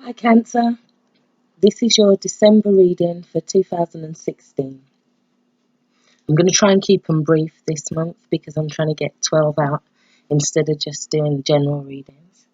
Hi Cancer, this is your December reading for 2016. I'm going to try and keep them brief this month because I'm trying to get 12 out instead of just doing general readings.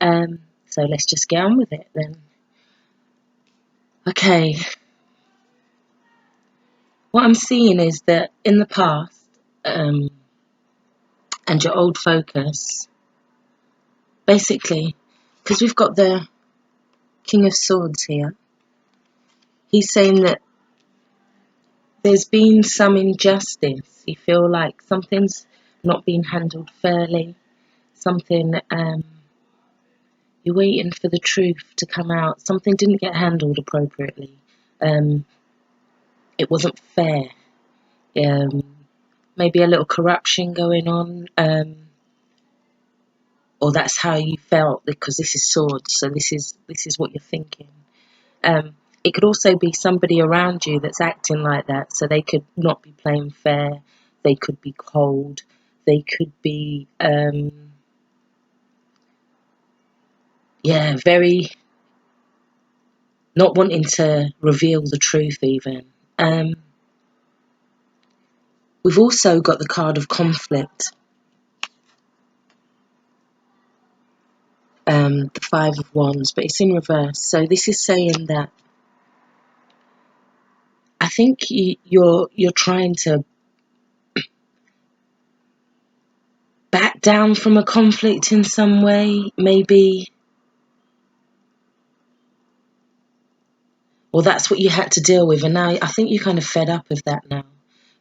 So let's just get on with it then. Okay, what I'm seeing is that in the past, and your old focus, basically, because we've got the King of Swords here, he's saying that there's been some injustice. You feel like something's not being handled fairly. Something, you're waiting for the truth to come out. Something didn't get handled appropriately. It wasn't fair. Maybe a little corruption going on. Or that's how you felt because this is swords. So this is what you're thinking. It could also be somebody around you that's acting like that. So they could not be playing fair. They could be cold. They could be, very not wanting to reveal the truth even. We've also got the card of conflict. The Five of Wands, but it's in reverse. So this is saying that I think you're trying to back down from a conflict in some way, maybe. Or that's what you had to deal with, and now I think you're kind of fed up of that now.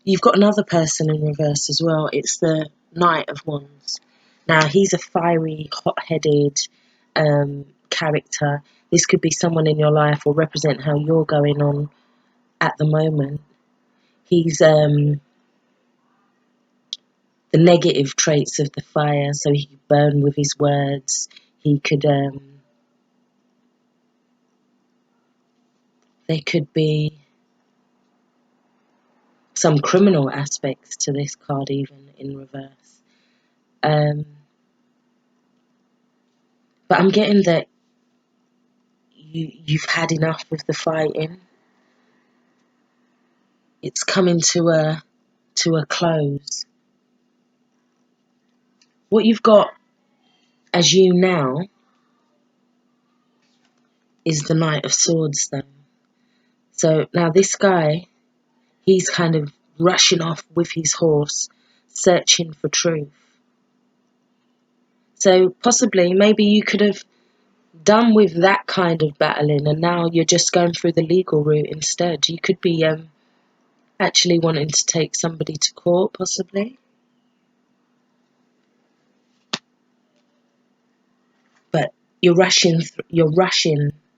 You've got another person in reverse as well. It's the Knight of Wands. Now, he's a fiery, hot-headed character. This could be someone in your life or represent how you're going on at the moment. He's the negative traits of the fire, so he could burn with his words. He could, there could be some criminal aspects to this card even in reverse. But I'm getting that you've had enough of the fighting. It's coming to a close. What you've got as you now is the Knight of Swords though. So now this guy, he's kind of rushing off with his horse, searching for truth. So possibly, maybe you could have done with that kind of battling and now you're just going through the legal route instead. You could be actually wanting to take somebody to court, possibly. But you're rushing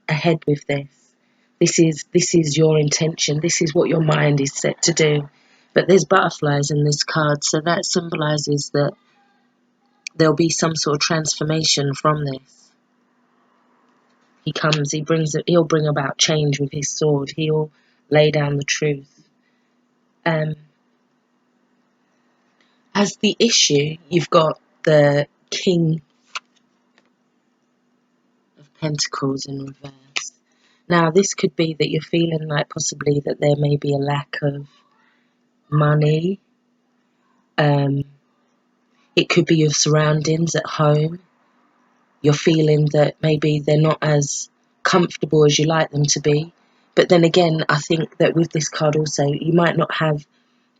ahead with this. This is your intention. This is what your mind is set to do. But there's butterflies in this card, so that symbolises that there'll be some sort of transformation from this. He'll bring about change with his sword. He'll lay down the truth. As the issue, you've got the King of Pentacles in reverse. Now, this could be that you're feeling like possibly that there may be a lack of money. It could be your surroundings at home. You're feeling that maybe they're not as comfortable as you like them to be. But then again, I think that with this card also, you might not have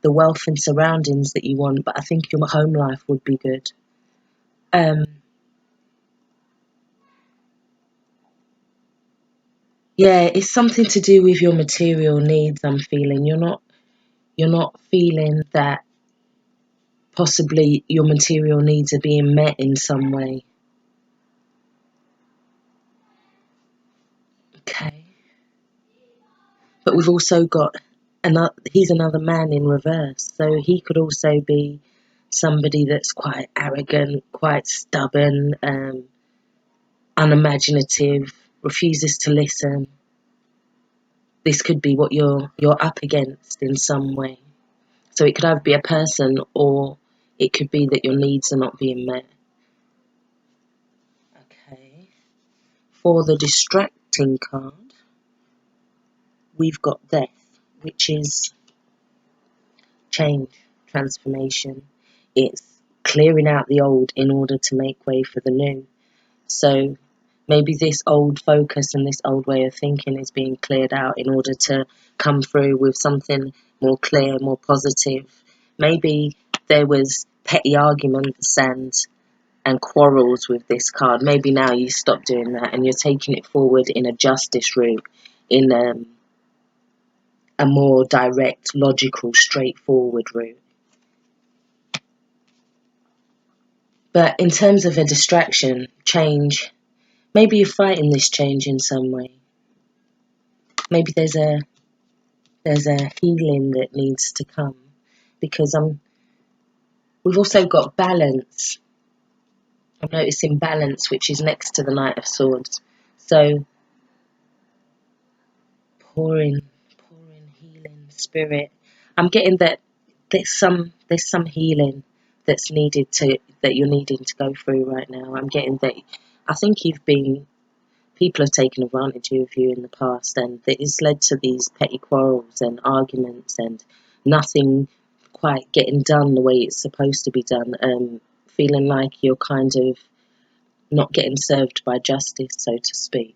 the wealth and surroundings that you want, but I think your home life would be good. Yeah, it's something to do with your material needs, I'm feeling. You're not feeling that possibly your material needs are being met in some way. Okay. But we've also got he's another man in reverse. So he could also be somebody that's quite arrogant, quite stubborn, unimaginative, refuses to listen. This could be what you're up against in some way. So it could either be a person or it could be that your needs are not being met. Okay. For the Reflecting card, we've got Death, which is change, transformation. It's clearing out the old in order to make way for the new. So maybe this old focus and this old way of thinking is being cleared out in order to come through with something more clear, more positive. Maybe there was petty arguments and quarrels with this card. Maybe now you stop doing that and you're taking it forward in a justice route, in a more direct, logical, straightforward route. But in terms of a distraction, change, maybe you're fighting this change in some way. Maybe there's a healing that needs to come, because we've also got balance. I'm noticing balance, which is next to the Knight of Swords. So pouring healing spirit. I'm getting that there's some healing that's needed that you're needing to go through right now. I'm getting that I think people have taken advantage of you in the past, and that it's led to these petty quarrels and arguments and nothing quite getting done the way it's supposed to be done. Feeling like you're kind of not getting served by justice, so to speak.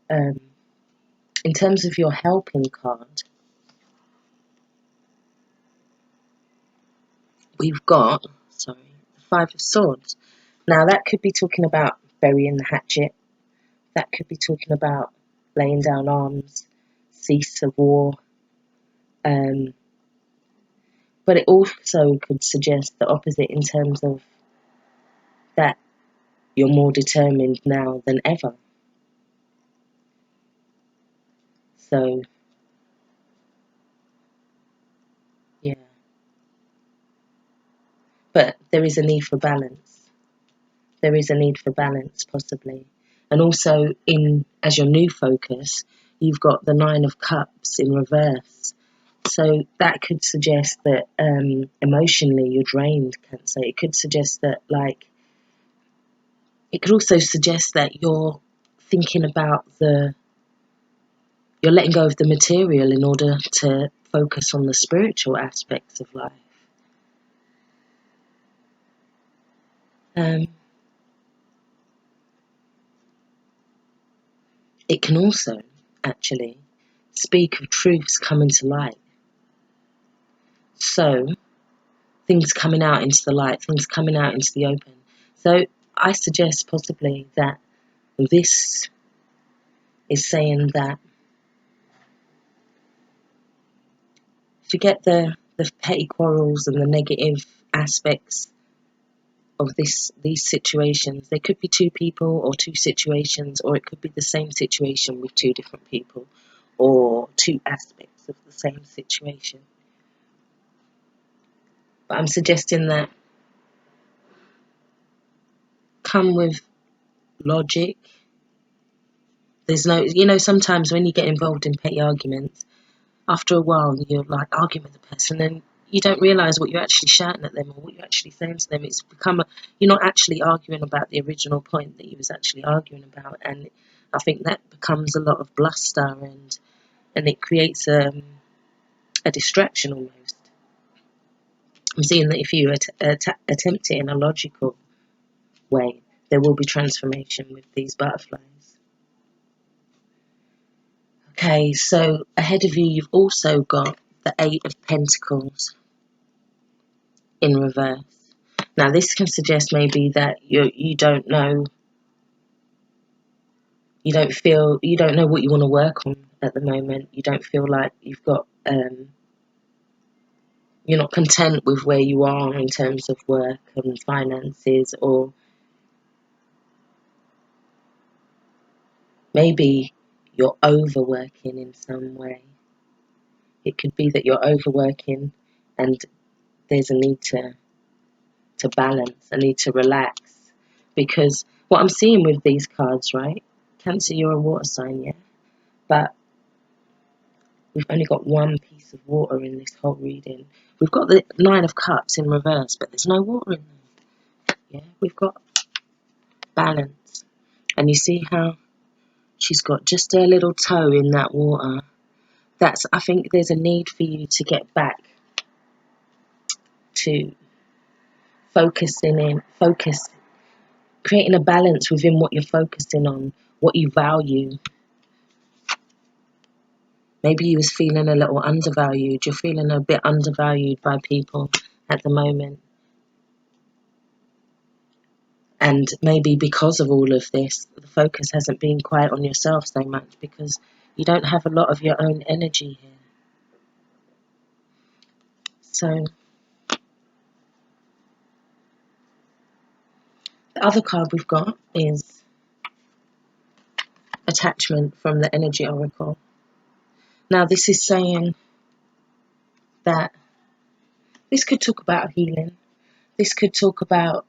In terms of your helping card, we've got, the Five of Swords. Now that could be talking about burying the hatchet. That could be talking about laying down arms, cease of war. But it also could suggest the opposite in terms of that you're more determined now than ever. So, yeah. But there is a need for balance. There is a need for balance, possibly. And also, as your new focus, you've got the Nine of Cups in reverse. So that could suggest that emotionally you're drained, Cancer. It could suggest that, it could also suggest that you're thinking about you're letting go of the material in order to focus on the spiritual aspects of life. It can also actually speak of truths coming to light. So, things coming out into the light, things coming out into the open. So, I suggest possibly that this is saying that forget the petty quarrels and the negative aspects of these situations. There could be two people or two situations, or it could be the same situation with two different people, or two aspects of the same situation. But I'm suggesting that come with logic. There's no, sometimes when you get involved in petty arguments, after a while you're like arguing with the person and you don't realise what you're actually shouting at them or what you're actually saying to them. It's become you're not actually arguing about the original point that you was actually arguing about, and I think that becomes a lot of bluster and it creates a distraction almost. I'm seeing that if you attempt it in a logical way, there will be transformation with these butterflies. Okay, so ahead of you, you've also got the Eight of Pentacles in reverse. Now, this can suggest maybe that you don't know, you don't know what you want to work on at the moment. You don't feel like you've got, you're not content with where you are in terms of work and finances, or maybe you're overworking in some way. It could be that you're overworking and there's a need to balance, a need to relax. Because what I'm seeing with these cards, right? Cancer, you're a water sign, yeah? But we've only got one piece of water in this whole reading. We've got the Nine of Cups in reverse, but there's no water in there. Yeah, we've got balance. And you see how She's got just her little toe in that water. I think there's a need for you to get back to creating a balance within what you're focusing on, what you value. Maybe you was feeling a little undervalued. You're feeling a bit undervalued by people at the moment. And maybe because of all of this, the focus hasn't been quite on yourself so much because you don't have a lot of your own energy here. So the other card we've got is Attachment from the Energy Oracle. Now this is saying that this could talk about healing. This could talk about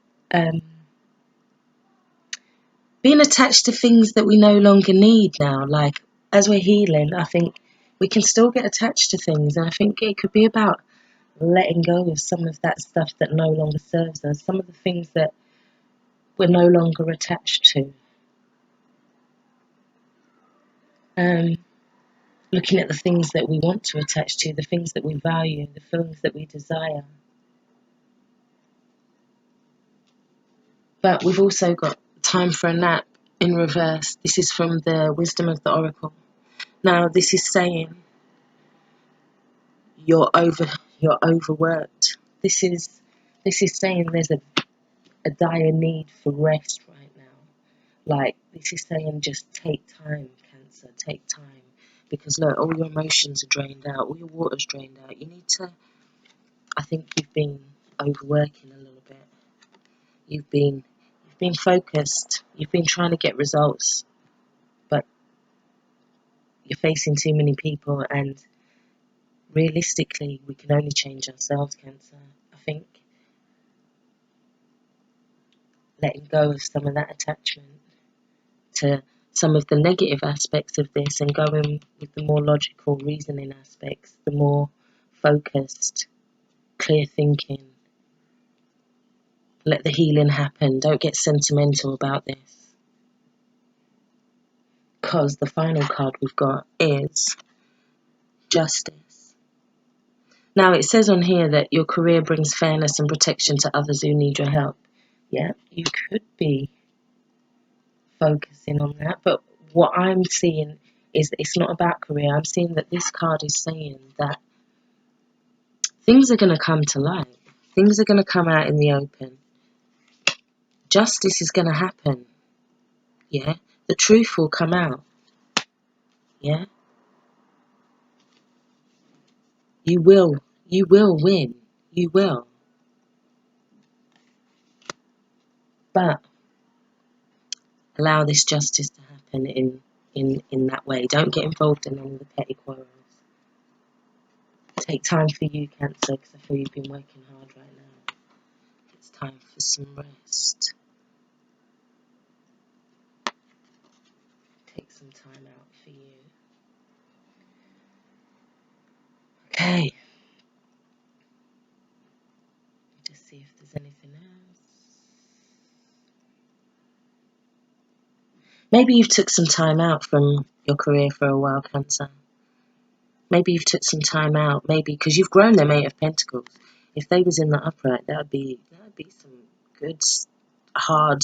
being attached to things that we no longer need now. Like, as we're healing, I think we can still get attached to things. And I think it could be about letting go of some of that stuff that no longer serves us, some of the things that we're no longer attached to. Looking at the things that we want to attach to, the things that we value, the things that we desire. But we've also got Time for a Nap in reverse. This is from the Wisdom of the Oracle. Now, this is saying you're overworked. This is saying there's a dire need for rest right now. Like, this is saying just take time, Cancer, take time. Because look, all your emotions are drained out, all your water's drained out. You need to, I think you've been overworking a little bit. You've been focused. You've been trying to get results, but you're facing too many people, and realistically, we can only change ourselves, Cancer. I think letting go of some of that attachment to some of the negative aspects of this and going with the more logical reasoning aspects, the more focused, clear thinking. Let the healing happen. Don't get sentimental about this. Because the final card we've got is Justice. Now, it says on here that your career brings fairness and protection to others who need your help. Yeah, you could be focusing on that, but what I'm seeing is it's not about career. I'm seeing that this card is saying that things are going to come to light. Things are going to come out in the open. Justice is going to happen. Yeah, the truth will come out. Yeah, you will win. You will. But allow this justice to happen in that way. Don't get involved in any of the petty quarrels. Take time for you, Cancer, because I feel you've been working hard right now. It's time for some rest. Take some time out for you. Okay. Just see if there's anything else. Maybe you've took some time out from your career for a while, Cancer. Maybe you've took some time out, maybe because you've grown them Eight of Pentacles. If they was in the upright, that'd be some good hard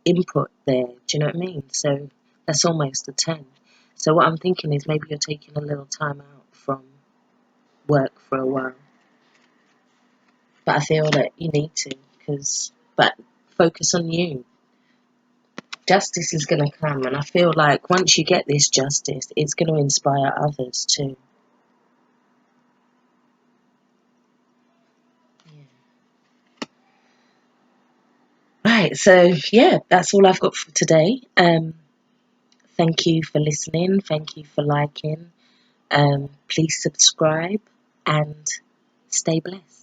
input there. Do you know what I mean? So that's almost a 10. So what I'm thinking is maybe you're taking a little time out from work for a while. But I feel that you need to, but focus on you. Justice is going to come, and I feel like once you get this justice, it's going to inspire others too. Right, so yeah, that's all I've got for today. Thank you for listening. Thank you for liking. Please subscribe and stay blessed.